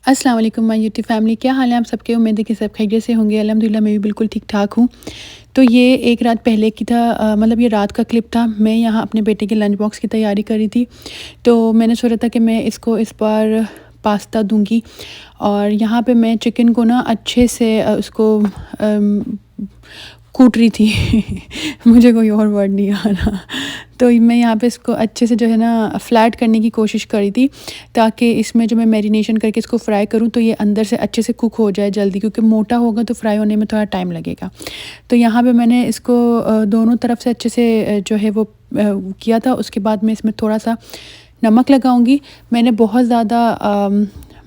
अस्सलाम वालेकुम my YouTube family, क्या हाल है आप सबके। उम्मीद है कि सब खैरियत से होंगे। अल्हम्दुलिल्लाह मैं भी बिल्कुल ठीक-ठाक हूँ। तो ये एक रात पहले की था, मतलब ये रात का क्लिप था। मैं यहाँ अपने बेटे के लंच बॉक्स की तैयारी कर रही थी। तो मैंने सोचा था कि मैं इसको इस बार पास्ता दूँगी। और यहाँ पे मैं चिकन को ना अच्छे से उसको कूट रही थी। मुझे कोई और वर्ड नहीं आ रहा। तो मैं यहाँ पे इसको अच्छे से जो है ना फ्लैट करने की कोशिश कर रही थी, ताकि इसमें जो मैं मैरिनेशन करके इसको फ्राई करूँ तो ये अंदर से अच्छे से कुक हो जाए जल्दी, क्योंकि मोटा होगा तो फ्राई होने में थोड़ा टाइम लगेगा। तो यहाँ पे मैंने इसको दोनों तरफ से अच्छे से जो है वो किया था। उसके बाद मैं इसमें थोड़ा-सा नमक लगाऊँगी। मैंने बहुत ज़्यादा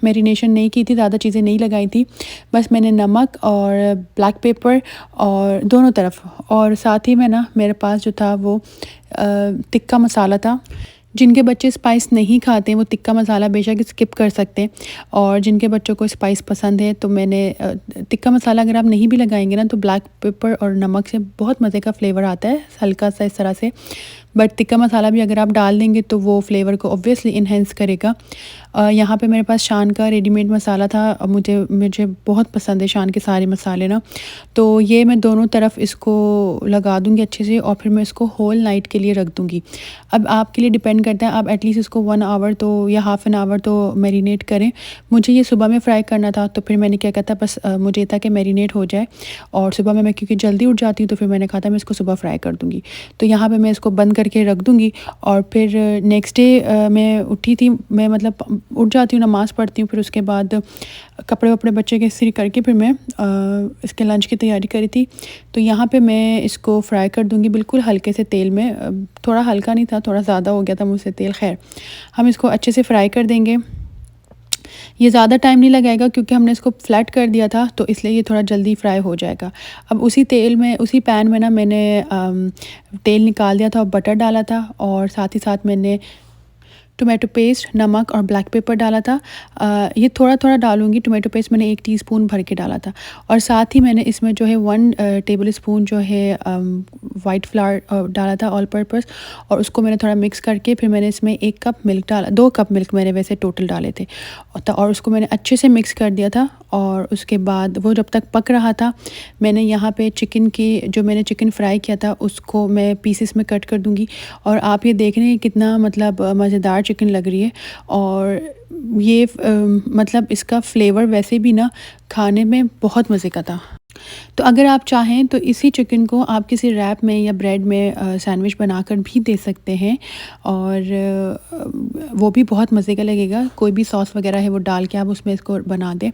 मैरिनेशन नहीं की थी, ज़्यादा चीज़ें नहीं लगाई थी। बस मैंने नमक और ब्लैक पेपर और दोनों तरफ, और साथ ही में ना मेरे पास जो था वो टिक्का मसाला था। जिनके बच्चे स्पाइस नहीं खाते हैं वो टिक्का मसाला बेशक स्किप कर सकते हैं, और जिनके बच्चों को स्पाइस पसंद है तो मैंने टिक्का मसाला अगर आप नहीं भी लगाएंगे ना तो ब्लैक पेपर और नमक से बहुत मज़े का फ्लेवर आता है, हल्का सा इस तरह से। बट टिक्का मसाला भी अगर आप डाल देंगे तो वो फ्लेवर को ऑब्वियसली इन्हेंस करेगा। यहाँ पे मेरे पास शान का रेडीमेड मसाला था। मुझे मुझे बहुत पसंद है शान के सारे मसाले ना। तो ये मैं दोनों तरफ इसको लगा दूँगी अच्छे से, और फिर मैं इसको होल नाइट के लिए रख दूँगी। अब आपके लिए डिपेंड करता है, आप एटलीस्ट इसको 1 आवर तो या हाफ़ एन आवर तो मैरिनेट करें। मुझे ये सुबह में फ्राई करना था, तो फिर मैंने क्या कहा था, बस मुझे ये था कि मैरिनेट हो जाए, और सुबह में मैं क्योंकि जल्दी उठ जाती हूँ तो फिर मैंने कहा था मैं इसको सुबह फ्राई कर दूँगी। तो यहाँ पे मैं इसको बंद करके रख दूँगी। और फिर नेक्स्ट डे मैं उठी थी, मैं मतलब उठ जाती हूँ, नमाज़ पढ़ती हूँ, फिर उसके बाद कपड़े-वपड़े बच्चे के इस्त्री करके फिर मैं इसके लंच की तैयारी करी थी। तो यहाँ पे मैं इसको फ्राई कर दूँगी बिल्कुल हल्के से तेल में। थोड़ा हल्का नहीं था, थोड़ा ज़्यादा हो गया था मुझसे तेल, ख़ैर हम इसको अच्छे से फ्राई कर देंगे। ये ज़्यादा टाइम नहीं लगाएगा क्योंकि हमने इसको फ्लैट कर दिया था, तो इसलिए ये थोड़ा जल्दी फ्राई हो जाएगा। अब उसी तेल में, उसी पैन में ना मैंने तेल निकाल दिया था और बटर डाला था, और साथ ही साथ मैंने टोमेटो पेस्ट, नमक और ब्लैक पेपर डाला था। ये थोड़ा-थोड़ा डालूँगी। टोमेटो पेस्ट मैंने 1 टीस्पून भर के डाला था, और साथ ही मैंने इसमें जो है 1 टेबल स्पून जो है वाइट फ्लावर डाला था ऑल पर्पस, और उसको मैंने थोड़ा मिक्स करके फिर मैंने इसमें 1 कप मिल्क डाला, 2 कप मिल्क मैंने वैसे टोटल डाले थे। और उसको मैंने अच्छे से मिक्स कर दिया था, और उसके बाद वो जब तक पक रहा था मैंने यहाँ पे चिकन की, जो मैंने चिकन फ्राई किया था उसको मैं पीसेस में कट कर दूँगी। और आप ये देख रहे हैं कितना मतलब मज़ेदार चिकन लग रही है। और ये मतलब इसका फ्लेवर वैसे भी ना खाने में बहुत मज़े का था। तो अगर आप चाहें तो इसी चिकन को आप किसी रैप में या ब्रेड में सैंडविच बनाकर भी दे सकते हैं, और वो भी बहुत मज़े का लगेगा। कोई भी सॉस वगैरह है वो डाल के आप उसमें इसको बना दें,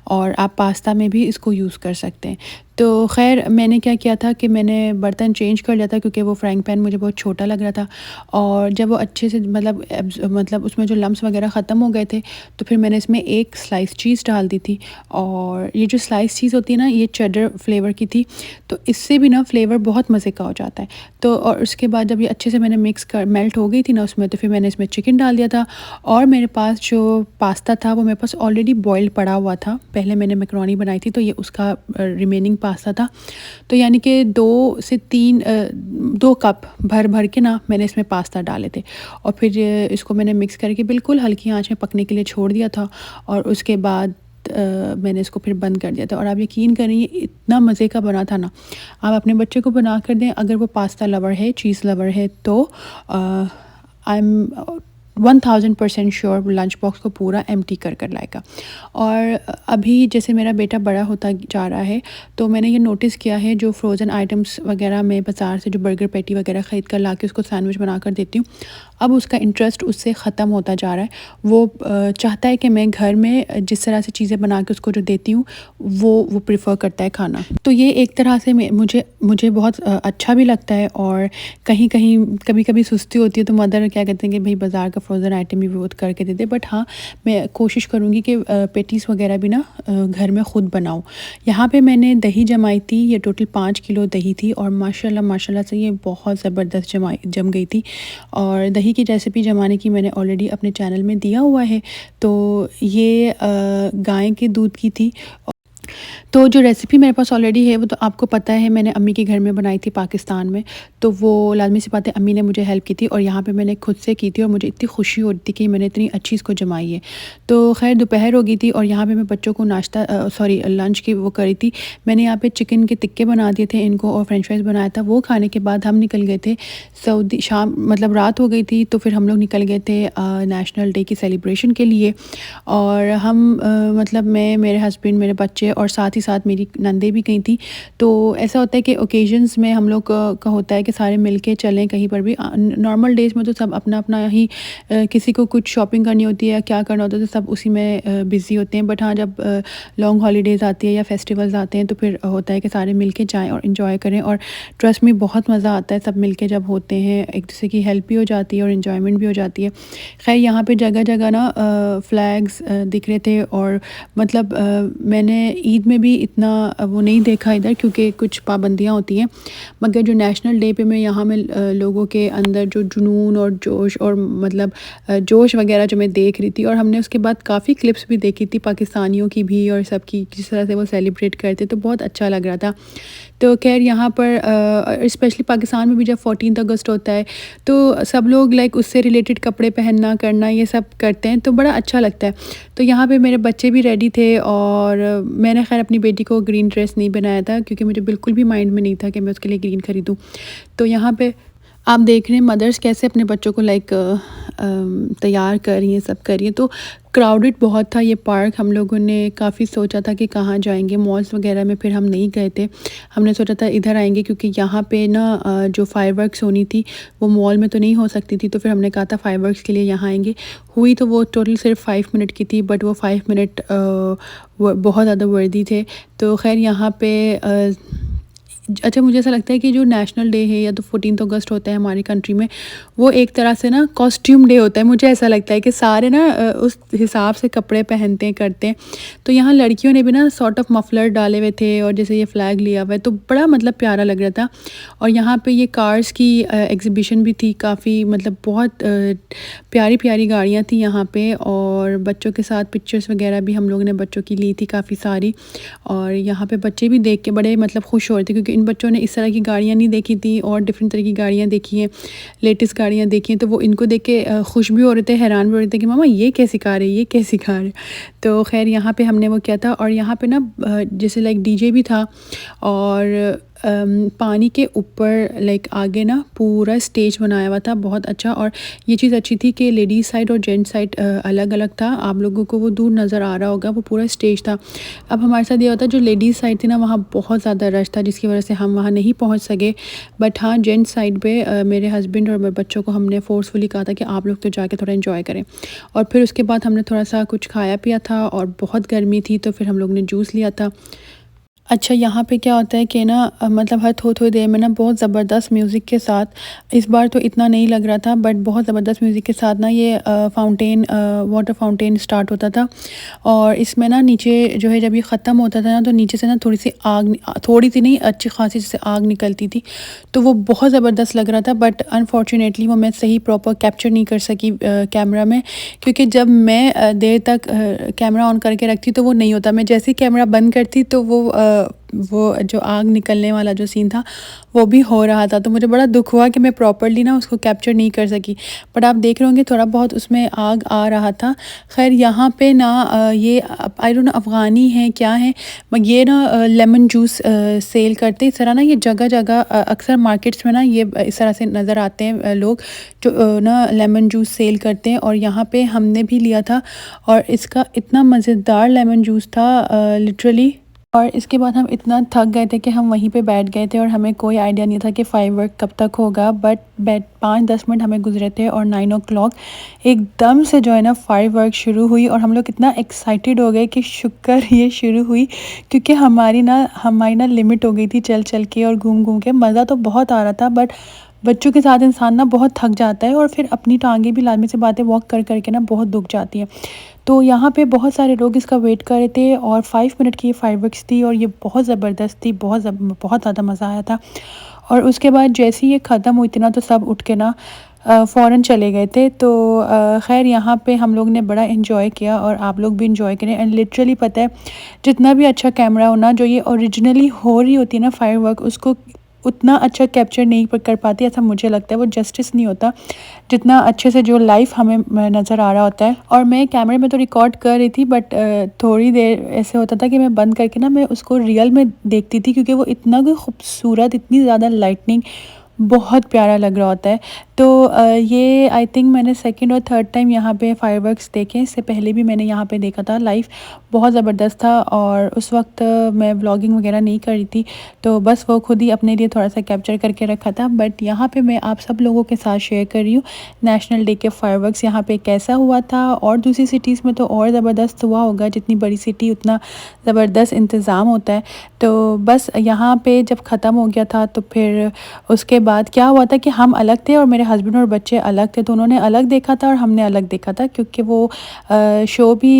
और आप पास्ता में भी इसको यूज़ कर सकते हैं। तो ख़ैर मैंने क्या किया था कि मैंने बर्तन चेंज कर लिया था, क्योंकि वो फ्राइंग पैन मुझे बहुत छोटा लग रहा था। और जब वो अच्छे से मतलब उसमें जो लम्स वगैरह ख़त्म हो गए थे, तो फिर मैंने इसमें 1 स्लाइस चीज़ डाल दी थी। और ये जो स्लाइस चीज़ होती है ना, ये चेडर फ्लेवर की थी, तो इससे भी ना फ्लेवर बहुत मज़े का हो जाता है। तो और उसके बाद जब ये अच्छे से मैंने मिक्स कर मेल्ट हो गई थी ना उसमें, तो फिर मैंने इसमें चिकन डाल दिया था। और मेरे पास जो पास्ता था वो मेरे पास ऑलरेडी बॉइल्ड पड़ा हुआ था। पहले मैंने मैकरोनी बनाई थी, तो ये उसका रिमेनिंग पास्ता था। तो यानी कि 2 से 3 2 कप भर के ना मैंने इसमें पास्ता डाले थे, और फिर इसको मैंने मिक्स करके बिल्कुल हल्की आंच में पकने के लिए छोड़ दिया था। और उसके बाद मैंने इसको फिर बंद कर दिया था। और आप यकीन करिए इतना मज़े का बना था ना, आप अपने बच्चे को बना कर दें, अगर वो पास्ता लवर है, चीज़ लवर है, तो I am 1000% sure lunch box को पूरा एम्प्टी कर लाएगा। और अभी जैसे मेरा बेटा बड़ा होता जा रहा है, तो मैंने ये नोटिस किया है, जो फ्रोज़न आइटम्स वगैरह मैं बाज़ार से जो बर्गर पैटी वगैरह ख़रीद कर ला के उसको सैंडविच बना कर देती हूँ, अब उसका इंटरेस्ट उससे ख़त्म होता जा रहा है। वो चाहता है कि मैं घर में जिस तरह से चीज़ें बना के उसको जो देती हूँ वो प्रेफर करता है खाना। तो ये एक तरह से मुझे मुझे बहुत अच्छा भी लगता है। और कहीं कहीं कभी कभी सुस्ती होती है तो मदर क्या कहते हैं कि भाई बाज़ार का फ्रोज़न आइटम ही वो करके दे दे। बट हाँ, मैं कोशिश करूँगी कि पेटीज़ वगैरह भी ना घर में ख़ुद बनाऊँ। यहाँ पे मैंने दही जमाई थी, ये टोटल 5 किलो दही थी, और माशाल्लाह माशाल्लाह से ये बहुत ज़बरदस्त जम गई थी। और दही की रेसिपी जमाने की मैंने ऑलरेडी अपने चैनल में दिया हुआ है। तो ये गाय के दूध की थी। तो जो रेसिपी मेरे पास ऑलरेडी है वो तो आपको पता है, मैंने अम्मी के घर में बनाई थी पाकिस्तान में। तो वो लाज़मी सी बात है, अम्मी ने मुझे हेल्प की थी और यहाँ पे मैंने खुद से की थी और मुझे इतनी खुशी हो रही थी कि मैंने इतनी अच्छी इसको जमाई है। तो ख़ैर दोपहर हो गई थी और यहाँ पे मैं बच्चों को नाश्ता सॉरी लंच की वो करी थी। मैंने यहाँ पे चिकन के टिक्के बना दिए थे इनको और फ्रेंच फ्राइज़ बनाया था। वो खाने के बाद हम निकल गए थे सऊदी, शाम मतलब रात हो गई थी, तो फिर हम लोग निकल गए थे नेशनल डे की सेलिब्रेशन के लिए। और हम मतलब मैं, मेरे हस्बैंड, मेरे बच्चे और साथ ही साथ मेरी नंदे भी गई थी। तो ऐसा होता है कि ओकेजन्स में हम लोग का होता है कि सारे मिलके चलें कहीं पर भी। नॉर्मल डेज़ में तो सब अपना अपना ही किसी को कुछ शॉपिंग करनी होती है या क्या करना होता है तो सब उसी में बिज़ी होते हैं। बट हाँ, जब लॉन्ग हॉलीडेज़ आती है या फेस्टिवल्स आते हैं तो फिर होता है कि सारे मिलके जाएँ और इन्जॉय करें। और ट्रस्ट में बहुत मज़ा आता है सब मिलके जब होते हैं, एक दूसरे की हेल्प भी हो जाती है और इन्जॉयमेंट भी हो जाती है। खैर यहाँ पे जगह जगह ना फ्लैग्स दिख रहे थे और मतलब मैंने ईद में भी इतना वो नहीं देखा इधर क्योंकि कुछ पाबंदियाँ होती हैं। मगर जो नेशनल डे पे मैं यहाँ में लोगों के अंदर जो जुनून और जोश और मतलब जोश वगैरह जो मैं देख रही थी, और हमने उसके बाद काफ़ी क्लिप्स भी देखी थी पाकिस्तानियों की भी और सबकी, जिस तरह से वो सेलिब्रेट करते तो बहुत अच्छा लग रहा था। तो खैर यहाँ पर स्पेशली पाकिस्तान में भी जब 14 अगस्त होता है तो सब लोग लाइक उससे रिलेटेड कपड़े पहनना करना ये सब करते हैं, तो बड़ा अच्छा लगता है। तो यहाँ पे मेरे बच्चे भी रेडी थे और मैंने खैर अपनी बेटी को ग्रीन ड्रेस नहीं बनाया था क्योंकि मुझे बिल्कुल भी माइंड में नहीं था कि मैं उसके लिए ग्रीन ख़रीदूँ। तो यहाँ पे आप देख रहे हैं मदर्स कैसे अपने बच्चों को लाइक तैयार कर रही हैं, सब कर रही हैं। तो क्राउडेड बहुत था ये पार्क। हम लोगों ने काफ़ी सोचा था कि कहाँ जाएंगे, मॉल्स वगैरह में फिर हम नहीं गए थे। हमने सोचा था इधर आएंगे क्योंकि यहाँ पे ना जो फायरवर्क्स होनी थी वो मॉल में तो नहीं हो सकती थी, तो फिर हमने कहा था फायरवर्क्स के लिए यहाँ आएंगे। हुई तो वो टोटल सिर्फ 5 मिनट की थी, बट वो 5 मिनट बहुत ज़्यादा वर्दी थे। तो खैर यहाँ पे अच्छा, मुझे ऐसा लगता है कि जो नेशनल डे है या तो 14 अगस्त होता है हमारी कंट्री में, वो एक तरह से ना कॉस्ट्यूम डे होता है। मुझे ऐसा लगता है कि सारे ना उस हिसाब से कपड़े पहनते हैं, करते हैं। तो यहाँ लड़कियों ने भी ना सॉर्ट ऑफ मफलर डाले हुए थे और जैसे ये फ्लैग लिया हुआ है, तो बड़ा मतलब प्यारा लग रहा था। और यहाँ पे ये कार्स की एग्ज़िबिशन भी थी काफ़ी, मतलब बहुत प्यारी प्यारी गाड़ियाँ थी यहाँ पे। और बच्चों के साथ पिक्चर्स वगैरह भी हम लोगों ने बच्चों की ली थी काफ़ी सारी। और यहाँ पे बच्चे भी देख के बड़े मतलब खुश हो रहे थे क्योंकि इन बच्चों ने इस तरह की गाड़ियाँ नहीं देखी थी और डिफरेंट तरह की गाड़ियाँ देखी हैं, लेटेस्ट गाड़ियाँ देखी हैं। तो वो इनको देख के खुश भी हो रहे थे, हैरान भी हो रहे थे कि मामा ये कैसी कार है, ये कैसी कार है। तो खैर यहाँ पे हमने वो किया था। और यहाँ पे ना जैसे लाइक डीजे भी था और पानी के ऊपर लाइक आगे ना पूरा स्टेज बनाया हुआ था, बहुत अच्छा। और ये चीज़ अच्छी थी कि लेडीज़ साइड और जेंट्स साइड अलग अलग था। आप लोगों को वो दूर नज़र आ रहा होगा, वो पूरा स्टेज था। अब हमारे साथ ये होता है, जो लेडीज़ साइड थी ना वहाँ बहुत ज़्यादा रश था जिसकी वजह से हम वहाँ नहीं पहुँच सके। बट हाँ, जेंट्स साइड पे मेरे हस्बैंड और मेरे बच्चों को हमने फ़ोर्सफुली कहा था कि आप लोग तो जाके थोड़ा इन्जॉय करें। और फिर उसके बाद हमने थोड़ा सा कुछ खाया पिया था और बहुत गर्मी थी तो फिर हम लोग ने जूस लिया था। अच्छा, यहाँ पे क्या होता है कि ना मतलब हर थोड़ी थोड़ी देर में ना बहुत ज़बरदस्त म्यूज़िक के साथ, इस बार तो इतना नहीं लग रहा था बट बहुत ज़बरदस्त म्यूज़िक के साथ ना ये फाउंटेन वाटर फाउंटेन स्टार्ट होता था। और इसमें ना नीचे जो है जब ये ख़त्म होता था ना तो नीचे से ना थोड़ी सी आग, थोड़ी सी नहीं अच्छी खासी जैसे आग निकलती थी। तो वो बहुत ज़बरदस्त लग रहा था बट अनफॉर्चुनेटली वो मैं सही प्रॉपर कैप्चर नहीं कर सकी कैमरा में, क्योंकि जब मैं देर तक कैमरा ऑन करके रखती तो वो नहीं होता। मैं जैसे ही कैमरा बंद करती तो वो जो आग निकलने वाला जो सीन था वो भी हो रहा था। तो मुझे बड़ा दुख हुआ कि मैं प्रॉपर्ली ना उसको कैप्चर नहीं कर सकी। बट आप देख रहे होंगे थोड़ा बहुत उसमें आग आ रहा था। खैर यहाँ पे ना ये आई डोंट नो अफ़गानी है क्या है, मगर ये ना लेमन जूस सेल करते इस तरह ना। ये जगह जगह अक्सर मार्केट्स में ना ये इस तरह से नज़र आते हैं लोग जो ना लेमन जूस सेल करते हैं। और यहाँ पे हमने भी लिया था और इसका इतना मज़ेदार लेमन जूस था लिटरली। और इसके बाद हम इतना थक गए थे कि हम वहीं पे बैठ गए थे और हमें कोई आइडिया नहीं था कि फायरवर्क कब तक होगा। बट 5-10 मिनट हमें गुजरे थे और 9 o'clock एकदम से जो है ना फायरवर्क शुरू हुई। और हम लोग इतना एक्साइटेड हो गए कि शुक्र ये शुरू हुई, क्योंकि हमारी ना लिमिट हो गई थी चल चल के और घूम घूम के। मज़ा तो बहुत आ रहा था बट बच्चों के साथ इंसान ना बहुत थक जाता है और फिर अपनी टांगें भी लाजमी सी बात है वॉक कर करके ना बहुत दुख जाती हैं। तो यहाँ पे बहुत सारे लोग इसका वेट कर रहे थे और 5 मिनट की ये फायरवर्क्स थी और ये बहुत ज़बरदस्त थी, बहुत ज़्यादा मज़ा आया था। और उसके बाद जैसे ही ये ख़त्म हुई थी ना तो सब उठ के ना फ़ौरन चले गए थे। तो ख़ैर यहाँ पे हम लोग ने बड़ा एन्जॉय किया और आप लोग भी एन्जॉय करें। एंड लिटरली पता है, जितना भी अच्छा कैमरा हो ना, जो ये ओरिजिनली हो रही होती है ना फायरवर्क, उसको उतना अच्छा कैप्चर नहीं कर पाती, ऐसा मुझे लगता है। वो जस्टिस नहीं होता जितना अच्छे से जो लाइव हमें नज़र आ रहा होता है। और मैं कैमरे में तो रिकॉर्ड कर रही थी, बट थोड़ी देर ऐसे होता था कि मैं बंद करके ना मैं उसको रियल में देखती थी, क्योंकि वो इतना कोई खूबसूरत, इतनी ज़्यादा लाइटनिंग, बहुत प्यारा लग रहा होता है। तो ये आई थिंक मैंने सेकंड और थर्ड टाइम यहाँ पे फायरवर्क्स देखे। इससे पहले भी मैंने यहाँ पे देखा था लाइव, बहुत ज़बरदस्त था। और उस वक्त मैं व्लॉगिंग वगैरह नहीं कर रही थी, तो बस वो खुद ही अपने लिए थोड़ा सा कैप्चर करके रखा था। बट यहाँ पे मैं आप सब लोगों के साथ शेयर कर रही हूँ नेशनल डे के फायरवर्क्स यहाँ पे कैसा हुआ था। और दूसरी सिटीज़ में तो और ज़बरदस्त हुआ होगा, जितनी बड़ी सिटी उतना ज़बरदस्त इंतज़ाम होता है। तो बस यहाँ पे जब ख़त्म हो गया था, तो फिर उसके बाद क्या हुआ था कि हम अलग थे और मेरे हस्बैंड और बच्चे अलग थे। तो उन्होंने अलग देखा था और हमने अलग देखा था, क्योंकि वो शो भी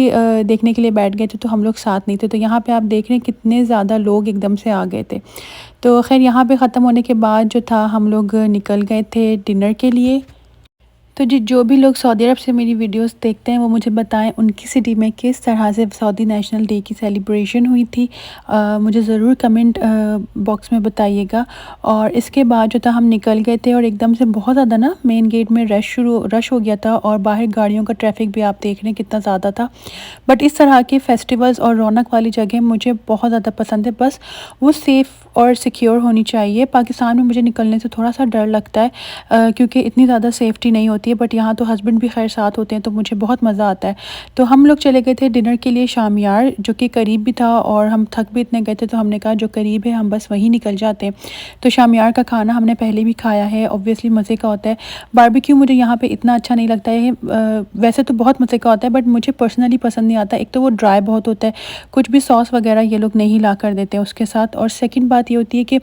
देखने के लिए बैठ गए थे, तो हम लोग साथ नहीं थे। तो यहाँ पे आप देख रहे हैं कितने ज़्यादा लोग एकदम से आ गए थे। तो खैर यहाँ पे ख़त्म होने के बाद जो था, हम लोग निकल गए थे डिनर के लिए। तो जी, जो भी लोग सऊदी अरब से मेरी वीडियोस देखते हैं, वो मुझे बताएं उनकी सिटी में किस तरह से सऊदी नेशनल डे की सेलिब्रेशन हुई थी। मुझे ज़रूर कमेंट बॉक्स में बताइएगा। और इसके बाद जो था, हम निकल गए थे और एकदम से बहुत ज़्यादा ना मेन गेट में रश हो गया था, और बाहर गाड़ियों का ट्रैफिक भी आप देख रहे हैं कितना ज़्यादा था। बट इस तरह के फेस्टिवल्स और रौनक वाली जगह मुझे बहुत ज़्यादा पसंद है। बस वो सेफ़ और सिक्योर होनी चाहिए। पाकिस्तान में मुझे निकलने से थोड़ा सा डर लगता है, क्योंकि इतनी ज़्यादा सेफ्टी नहीं होती है। बट यहाँ तो हस्बैंड भी खैर साथ होते हैं, तो मुझे बहुत मज़ा आता है। तो हम लोग चले गए थे डिनर के लिए शामियार, जो कि करीब भी था, और हम थक भी इतने गए थे, तो हमने कहा जो करीब है हम बस वहीं निकल जाते हैं। तो शामियार का खाना हमने पहले भी खाया है, ऑब्वियसली मज़े का होता है। बारबेक्यू मुझे यहाँ पे इतना अच्छा नहीं लगता है। वैसे तो बहुत मज़े का होता है, बट मुझे पर्सनली पसंद नहीं आता। एक तो वो ड्राई बहुत होता है, कुछ भी सॉस वगैरह ये लोग नहीं ला कर देते हैं उसके साथ। और सेकंड बात ये होती है कि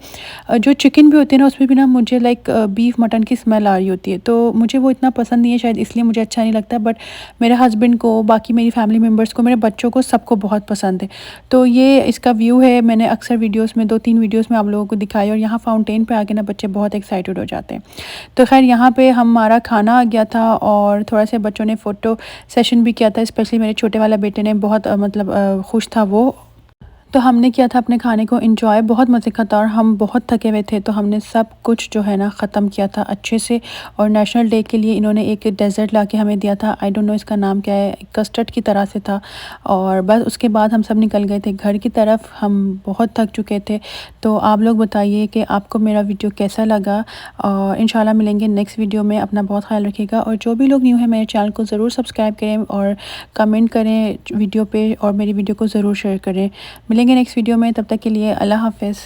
जो चिकन भी होते हैं ना, उसमें भी ना मुझे लाइक बीफ मटन की स्मेल आ रही होती है, तो मुझे वो इतना पसंद नहीं है, शायद इसलिए मुझे अच्छा नहीं लगता। बट मेरे हस्बैंड को, बाकी मेरी फैमिली मेम्बर्स को, मेरे बच्चों को, सबको बहुत पसंद है। तो ये इसका व्यू है। मैंने अक्सर वीडियोस में 2-3 वीडियोस में आप लोगों को दिखाई। और यहाँ फाउंटेन पे आके ना बच्चे बहुत एक्साइटेड हो जाते हैं। तो खैर यहाँ पे हमारा खाना आ गया था, और थोड़ा से बच्चों ने फ़ोटो सेशन भी किया था। स्पेशली मेरे छोटे वाला बेटे ने बहुत मतलब खुश था वो। तो हमने किया था अपने खाने को एंजॉय, बहुत मज़े का था। और हम बहुत थके हुए थे, तो हमने सब कुछ जो है ना ख़त्म किया था अच्छे से। और नेशनल डे के लिए इन्होंने एक डेज़र्ट ला के हमें दिया था, आई डोंट नो इसका नाम क्या है, कस्टर्ड की तरह से था। और बस उसके बाद हम सब निकल गए थे घर की तरफ। हम बहुत थक चुके थे। तो आप लोग बताइए कि आपको मेरा वीडियो कैसा लगा। और इंशाल्लाह मिलेंगे नेक्स्ट वीडियो में। अपना बहुत ख्याल रखिएगा। और जो भी लोग न्यू है, मेरे चैनल को ज़रूर सब्सक्राइब करें और कमेंट करें वीडियो पे, और मेरी वीडियो को ज़रूर शेयर करें। मिलेंगे नेक्स्ट वीडियो में, तब तक के लिए अल्लाह हाफ़िज़।